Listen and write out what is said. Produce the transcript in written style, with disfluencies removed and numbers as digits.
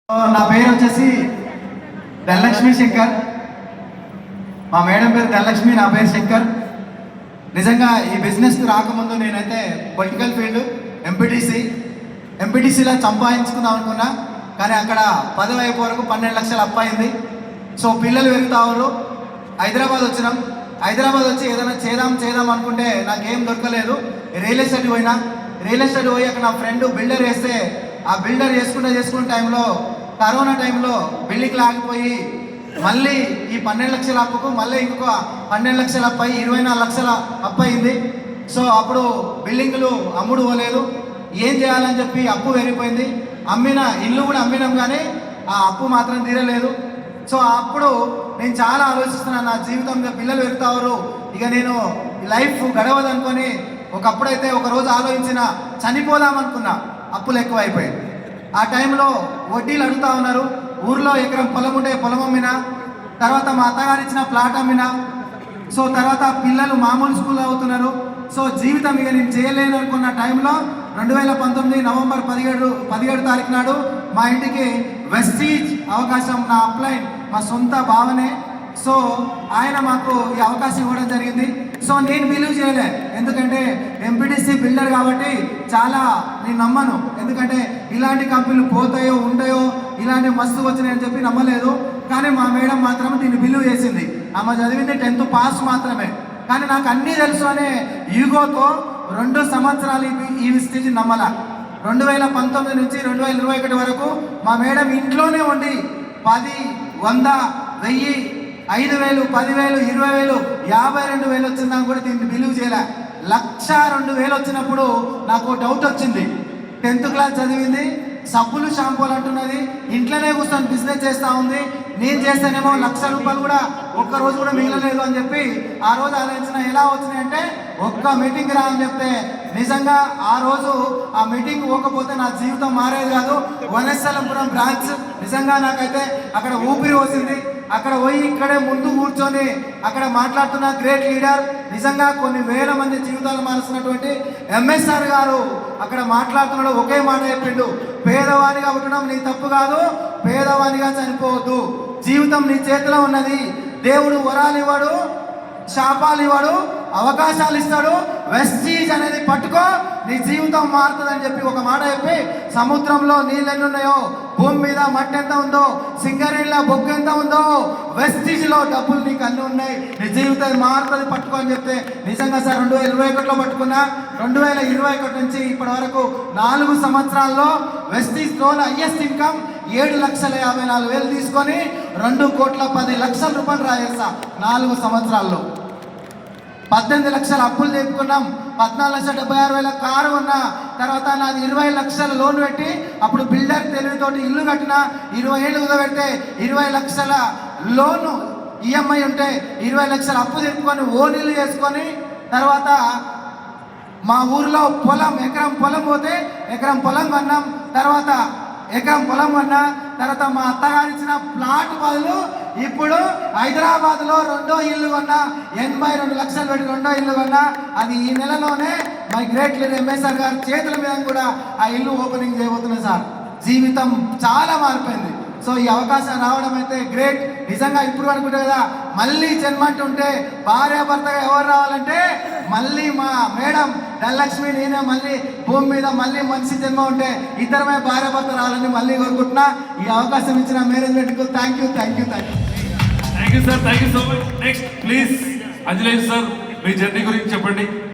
నా పేరు వచ్చేసి ధనలక్ష్మి శంకర్. మా మేడం పేరు ధనలక్ష్మి, నా పేరు శంకర్. నిజంగా ఈ బిజినెస్కి రాకముందు నేనైతే పొలిటికల్ ఫీల్డ్ ఎంపీటీసీలో సంపాదించుకుందాం అనుకున్నా. కానీ అక్కడ పదవి అయిపో వరకు 12 లక్షలు అప్పయింది. సో పిల్లలు పెరుగుతారు. హైదరాబాద్ వచ్చినాం. హైదరాబాద్ వచ్చి ఏదైనా చేద్దాం అనుకుంటే నాకేం దొరకలేదు. రియల్ ఎస్టేట్ పోయి అక్కడ నా ఫ్రెండ్ బిల్డర్ వేస్తే ఆ బిల్డర్ చేసుకునే టైంలో కరోనా టైంలో బిల్డింగ్ ఆగిపోయి మళ్ళీ ఈ 12 లక్షల అప్పుకు మళ్ళీ ఇంకొక 12 లక్షల అప్పు అయ్యి 24 లక్షల అప్పు అయింది. సో అప్పుడు బిల్డింగ్లు అమ్ముడు పోలేదు. ఏం చేయాలని చెప్పి అప్పు పెరిగిపోయింది. ఇల్లు కూడా అమ్మినాం, కానీ ఆ అప్పు మాత్రం తీరలేదు. సో అప్పుడు నేను చాలా ఆలోచిస్తున్నాను, నా జీవితంలో పిల్లలు పెరుగుతారు, ఇక నేను లైఫ్ గడవదు అనుకొని ఒకప్పుడైతే ఒకరోజు ఆలోచించిన చనిపోదామనుకున్నా. అప్పులు ఎక్కువ అయిపోయింది. ఆ టైంలో వడ్డీలు అడుగుతూ ఉన్నారు. ఊర్లో ఎకరం పొలం ఉంటే పొలం అమ్మినా, తర్వాత మా అత్తగారు ఇచ్చిన ప్లాట్ అమ్మినా. సో తర్వాత పిల్లలు మామూలు స్కూల్ అవుతున్నారు. సో జీవితం ఇక నేను చేయలేను అనుకున్న టైంలో 2019 నవంబర్ 17 తారీఖు నాడు మా ఇంటికి వెస్టీజ్ అవకాశం, నా అప్లైన్ మా సొంత భావనే. సో ఆయన మాకు ఈ అవకాశం ఇవ్వడం జరిగింది. సో నేను బిలీవ్ చేయలే, ఎందుకంటే ఎంపీటీసీ బిల్డర్ కాబట్టి చాలా నేను నమ్మను. ఎందుకంటే ఇలాంటి కంపెనీలు పోతాయో ఉంటాయో, ఇలాంటి మస్తు వచ్చినాయని చెప్పి నమ్మలేదు. కానీ మా మేడం మాత్రం దీన్ని బిలీవ్ చేసింది. ఆమె చదివింది 10th పాస్ మాత్రమే, కానీ నాకు అన్నీ తెలుసు అనే ఈగోతో 2 సంవత్సరాలు ఈ స్టేజ్ నమ్మల. 2019 నుంచి 2021 వరకు మా మేడం ఇంట్లోనే ఉండి 10, 100, 1000, 5000, 10,000, 20,000, 52,000 వచ్చిందని కూడా దీన్ని బిలీవ్ చేయలే. 1,02,000 వచ్చినప్పుడు నాకు డౌట్ వచ్చింది. 10th క్లాస్ చదివింది, సబ్బులు షాంపూలు అంటున్నది, ఇంట్లోనే కూర్చొని బిజినెస్ చేస్తూ ఉంది. నేను చేస్తానేమో 1,00,000 రూపాయలు కూడా ఒక్కరోజు కూడా మిగలలేదు అని చెప్పి ఆ రోజు ఆలోచన ఎలా వచ్చినాయంటే, ఒక్క మీటింగ్ రా అని చెప్తే నిజంగా ఆ రోజు ఆ మీటింగ్ పోకపోతే నా జీవితం మారేది కాదు. వనస్థలపురం బ్రాంచ్ నిజంగా నాకైతే అక్కడ ఊపిరి వచ్చింది. అక్కడ పోయి ఇక్కడే ముందు కూర్చొని అక్కడ మాట్లాడుతున్న గ్రేట్ లీడర్, నిజంగా కొన్ని వేల మంది జీవితాలు మారుస్తున్నటువంటి ఎంఎస్ఆర్ గారు అక్కడ మాట్లాడుతున్నాడు. ఒకే మాట చెప్పిండు, పేదవానిగా పుట్టడం నీ తప్పు కాదు, పేదవానిగా చనిపోవద్దు. జీవితం నీ చేతిలో ఉన్నది. దేవుడు వరాలు ఇవ్వడు, శాపాలు ఇవ్వడు, అవకాశాలు ఇస్తాడు. వెస్టీజ్ అనేది పట్టుకో, నీ జీవితం మారుతుందని చెప్పి ఒక మాట చెప్పి, సముద్రంలో నీళ్ళు ఎన్ని ఉన్నాయో, భూమి మీద మట్టి ఎంత ఉందో, సింగరేణిలో బొగ్గు ఎంత ఉందో, వెస్టీజ్లో డబ్బులు నీకు అన్నీ ఉన్నాయి, నీ జీవితం మారుతుంది పట్టుకో అని చెప్తే నిజంగా సార్ 2021లో పట్టుకున్నా. 2021 నుంచి ఇప్పటి వరకు 4 సంవత్సరాల్లో వెస్టీజ్లో హైయెస్ట్ ఇన్కమ్ 7,54,000 తీసుకొని 2,10,00,000 రూపాయలు రాయేస్తా 4 సంవత్సరాల్లో. 18 లక్షల అప్పులు తెప్పుకున్నాం. 14,76,000 కారు ఉన్నా. తర్వాత నాది 20 లక్షల లోన్ పెట్టి అప్పుడు బిల్డర్ తెలివితోటి ఇల్లు కట్టిన. 20 ఏళ్ళు కుదబెడితే 20 లక్షల లోను ఈఎంఐ ఉంటే 20 లక్షల అప్పు తెప్పుకొని ఓన్ ఇల్లు చేసుకొని, తర్వాత మా ఊర్లో ఎకరం పొలం పోతే ఎకరం పొలం కొన్నాం. తర్వాత ఎకరం పొలం కొన్నా. తర్వాత మా అత్తగారు ఇచ్చిన ప్లాట్ బదులు ఇప్పుడు హైదరాబాద్లో 2వ ఇల్లు కొన్నా. 82 లక్షలు పెట్టి 2వ ఇల్లు కొన్నా. అది ఈ నెలలోనే మై గ్రేట్ లీడర్ ఎంఎస్ఆర్ గారి చేతుల మీద కూడా ఆ ఇల్లు ఓపెనింగ్ చేయబోతున్నాయి సార్. జీవితం చాలా మారిపోయింది. సో ఈ అవకాశం రావడం అయితే గ్రేట్. నిజంగా ఇప్పుడు అనుకుంటే కదా, మళ్ళీ జన్మంటుంటే భార్యాభర్తగా ఎవరు రావాలంటే మళ్ళీ మా మేడం ధనలక్ష్మి, నేనే మళ్ళీ భూమి మీద మళ్ళీ మనిషి జన్మ ఉంటే ఇద్దరమే భార్యాభర్త రావాలని మళ్ళీ కోరుకుంటున్నా. ఈ అవకాశం ఇచ్చిన మేనేజ్మెంట్కు thank you sir. Thank you so much. Next please Anjali sir, మీ జర్నీ గురించి చెప్పండి.